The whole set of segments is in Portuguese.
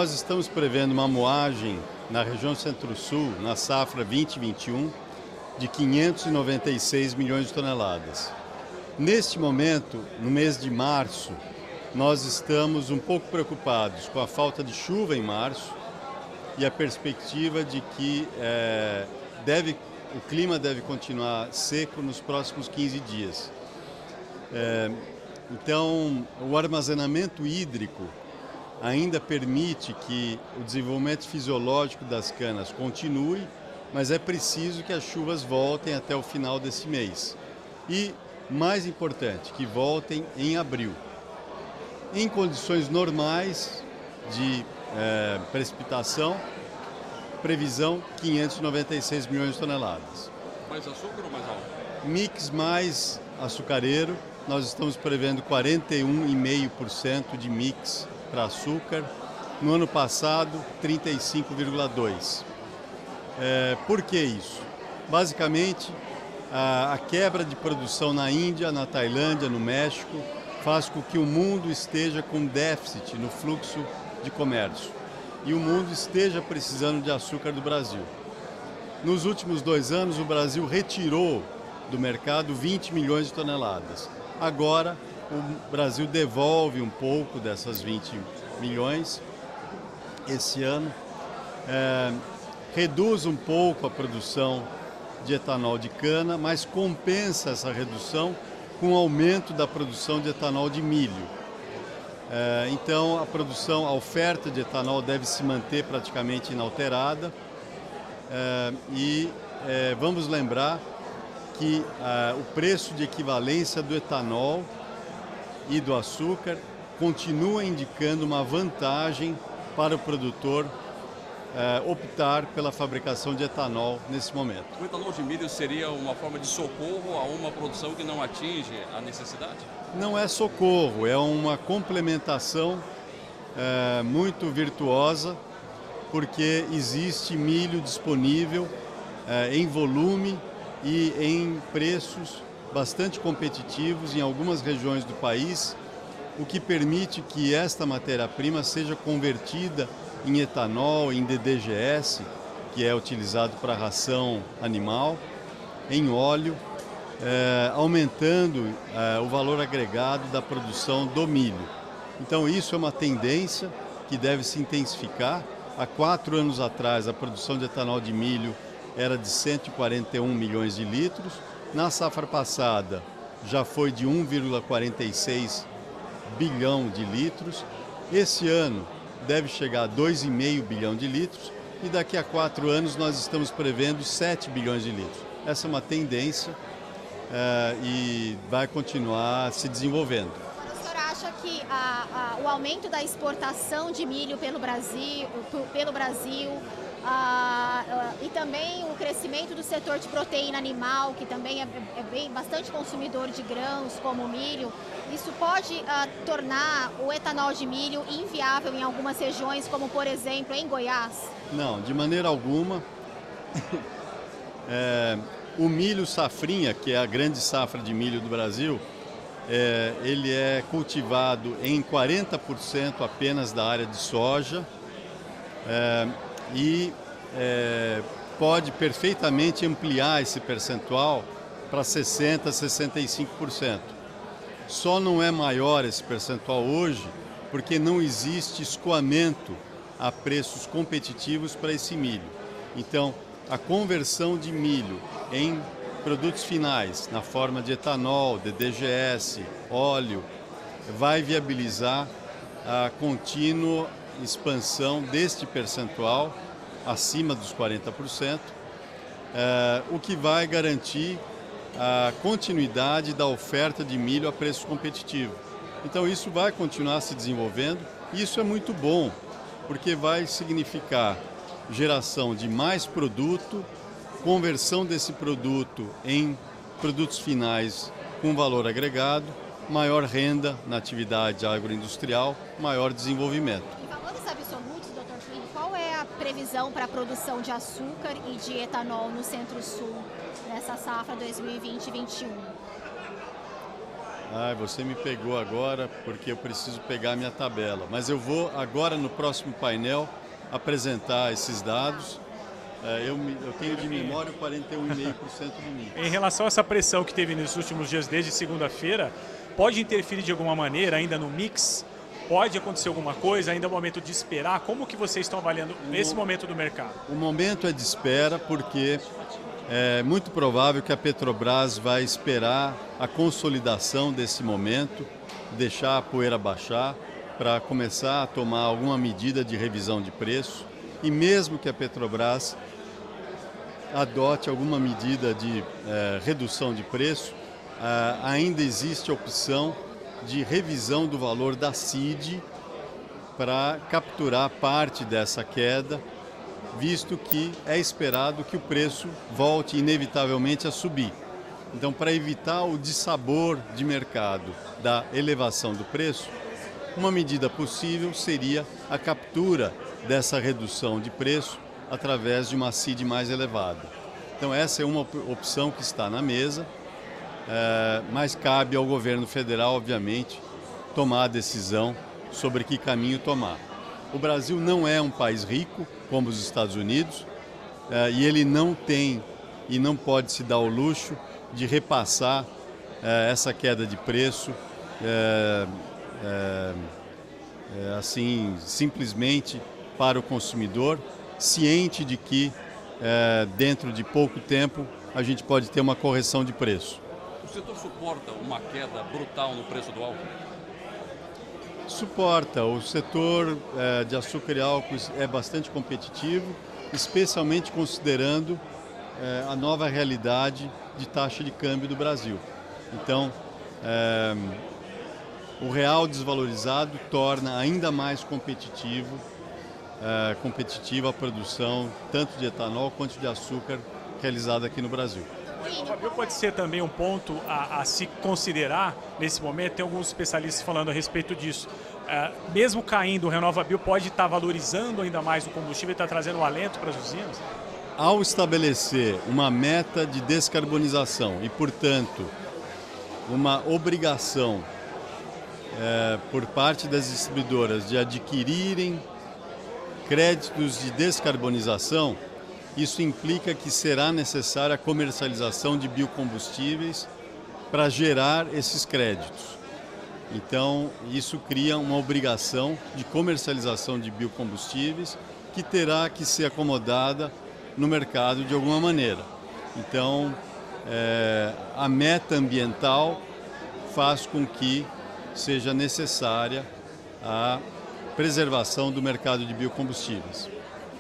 nós estamos prevendo uma moagem na região Centro-Sul, na safra 2021, de 596 milhões de toneladas. Neste momento, no mês de março, nós estamos um pouco preocupados com a falta de chuva em março e a perspectiva de que o clima deve continuar seco nos próximos 15 dias. Então, o armazenamento hídrico ainda permite que o desenvolvimento fisiológico das canas continue, mas é preciso que as chuvas voltem até o final desse mês. E, mais importante, que voltem em abril. Em condições normais de precipitação, previsão 596 milhões de toneladas. Mais açúcar ou mais álcool? Mix mais açucareiro, nós estamos prevendo 41,5% de mix para açúcar. No ano passado, 35,2%. Por que isso? Basicamente, a quebra de produção na Índia, na Tailândia, no México, faz com que o mundo esteja com déficit no fluxo de comércio. E o mundo esteja precisando de açúcar do Brasil. Nos últimos 2 anos, o Brasil retirou do mercado 20 milhões de toneladas. Agora, o Brasil devolve um pouco dessas 20 milhões esse ano, reduz um pouco a produção de etanol de cana, mas compensa essa redução com o aumento da produção de etanol de milho. Então, a oferta de etanol deve se manter praticamente inalterada vamos lembrar que o preço de equivalência do etanol e do açúcar continua indicando uma vantagem para o produtor optar pela fabricação de etanol nesse momento. O etanol de milho seria uma forma de socorro a uma produção que não atinge a necessidade? Não é socorro, é uma complementação muito virtuosa, porque existe milho disponível em volume e em preços bastante competitivos em algumas regiões do país, o que permite que esta matéria-prima seja convertida em etanol, em DDGS, que é utilizado para ração animal, em óleo, aumentando o valor agregado da produção do milho. Então isso é uma tendência que deve se intensificar. Há 4 anos atrás, a produção de etanol de milho era de 141 milhões de litros. Na safra passada, já foi de 1,46 bilhão de litros. Esse ano deve chegar a 2,5 bilhão de litros e daqui a 4 anos nós estamos prevendo 7 bilhões de litros. Essa é uma tendência e vai continuar se desenvolvendo. O senhor acha que o aumento da exportação de milho pelo Brasil e também o crescimento do setor de proteína animal, que também é bastante consumidor de grãos, como o milho, isso pode tornar o etanol de milho inviável em algumas regiões, como por exemplo em Goiás? Não, de maneira alguma. O milho safrinha, que é a grande safra de milho do Brasil, ele é cultivado em 40% apenas da área de soja pode perfeitamente ampliar esse percentual para 60%, 65%. Só não é maior esse percentual hoje porque não existe escoamento a preços competitivos para esse milho. Então, a conversão de milho em produtos finais, na forma de etanol, DDGS, óleo, vai viabilizar a contínua expansão deste percentual acima dos 40%, o que vai garantir a continuidade da oferta de milho a preço competitivo. Então isso vai continuar se desenvolvendo e isso é muito bom, porque vai significar geração de mais produto, conversão desse produto em produtos finais com valor agregado, maior renda na atividade agroindustrial, maior desenvolvimento. Em valores absolutos, Dr. Plínio, qual é a previsão para a produção de açúcar e de etanol no Centro-Sul nessa safra 2020-21? Você me pegou agora porque eu preciso pegar a minha tabela. Mas eu vou agora no próximo painel apresentar esses dados. Eu tenho de memória 41,5% do milho. Em relação a essa pressão que teve nos últimos dias, desde segunda-feira, pode interferir de alguma maneira ainda no mix? Pode acontecer alguma coisa? Ainda é o momento de esperar? Como que vocês estão avaliando esse momento do mercado? O momento é de espera porque é muito provável que a Petrobras vai esperar a consolidação desse momento, deixar a poeira baixar para começar a tomar alguma medida de revisão de preço. E mesmo que a Petrobras adote alguma medida de redução de preço, ainda existe a opção de revisão do valor da CID para capturar parte dessa queda, visto que é esperado que o preço volte inevitavelmente a subir. Então, para evitar o dissabor de mercado da elevação do preço, uma medida possível seria a captura dessa redução de preço através de uma CID mais elevada. Então, essa é uma opção que está na mesa, mas cabe ao governo federal, obviamente, tomar a decisão sobre que caminho tomar. O Brasil não é um país rico, como os Estados Unidos, e ele não tem e não pode se dar o luxo de repassar essa queda de preço assim, simplesmente para o consumidor, ciente de que dentro de pouco tempo a gente pode ter uma correção de preço. O setor suporta uma queda brutal no preço do álcool? Suporta. O setor de açúcar e álcool é bastante competitivo, especialmente considerando a nova realidade de taxa de câmbio do Brasil. Então, o real desvalorizado torna ainda mais competitiva a produção tanto de etanol quanto de açúcar realizada aqui no Brasil. A Renova pode ser também um ponto a se considerar nesse momento. Tem alguns especialistas falando a respeito disso. Mesmo caindo, o RenovaBio pode estar valorizando ainda mais o combustível e estar trazendo um alento para as usinas? Ao estabelecer uma meta de descarbonização e, portanto, uma obrigação por parte das distribuidoras de adquirirem créditos de descarbonização, isso implica que será necessária a comercialização de biocombustíveis para gerar esses créditos. Então, isso cria uma obrigação de comercialização de biocombustíveis que terá que ser acomodada no mercado de alguma maneira. Então, a meta ambiental faz com que seja necessária a preservação do mercado de biocombustíveis.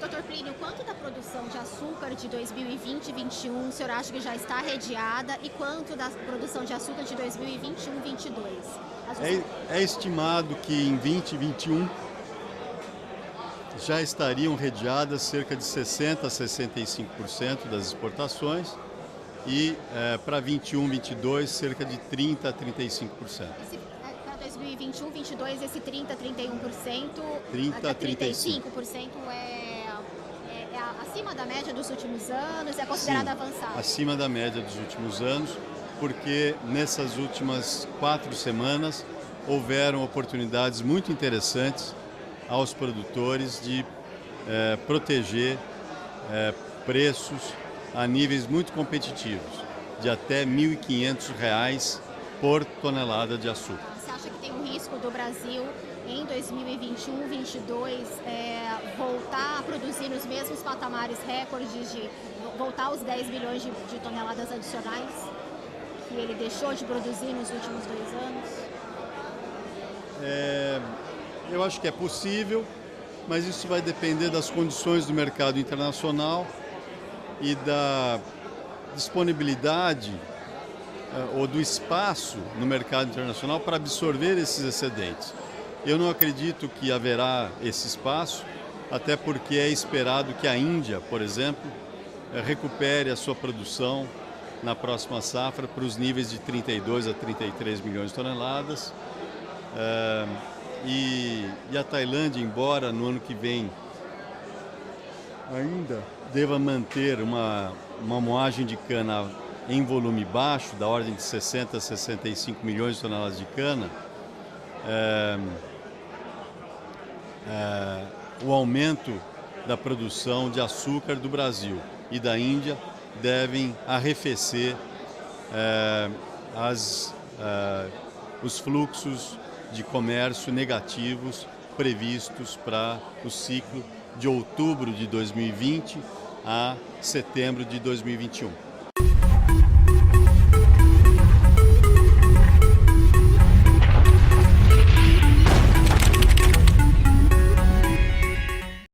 Dr. Plínio, quanto da produção de açúcar de 2020 e 2021 o senhor acha que já está arrediada e quanto da produção de açúcar de 2021 e 2022? É estimado que em 2021 já estariam rediadas cerca de 60% a 65% das exportações e para 21 e 22 cerca de 30% a 35%. Para 2021 e 2022 esse 30% a 31%, 30% a 35% é acima da média dos últimos anos, é considerado avançado? Acima da média dos últimos anos, porque nessas últimas 4 semanas houveram oportunidades muito interessantes aos produtores de proteger preços a níveis muito competitivos, de até R$ 1.500 por tonelada de açúcar. Você acha que tem um risco do Brasil em 2021, 2022 voltar a produzir nos mesmos patamares recordes, de voltar aos 10 milhões de toneladas adicionais que ele deixou de produzir nos últimos 2 anos? Eu acho que é possível, mas isso vai depender das condições do mercado internacional e da disponibilidade ou do espaço no mercado internacional para absorver esses excedentes. Eu não acredito que haverá esse espaço, até porque é esperado que a Índia, por exemplo, recupere a sua produção na próxima safra para os níveis de 32 a 33 milhões de toneladas. E a Tailândia, embora no ano que vem ainda deva manter uma moagem de cana em volume baixo, da ordem de 60 a 65 milhões de toneladas de cana, o aumento da produção de açúcar do Brasil e da Índia devem arrefecer os fluxos de comércio negativos previstos para o ciclo de outubro de 2020 a setembro de 2021.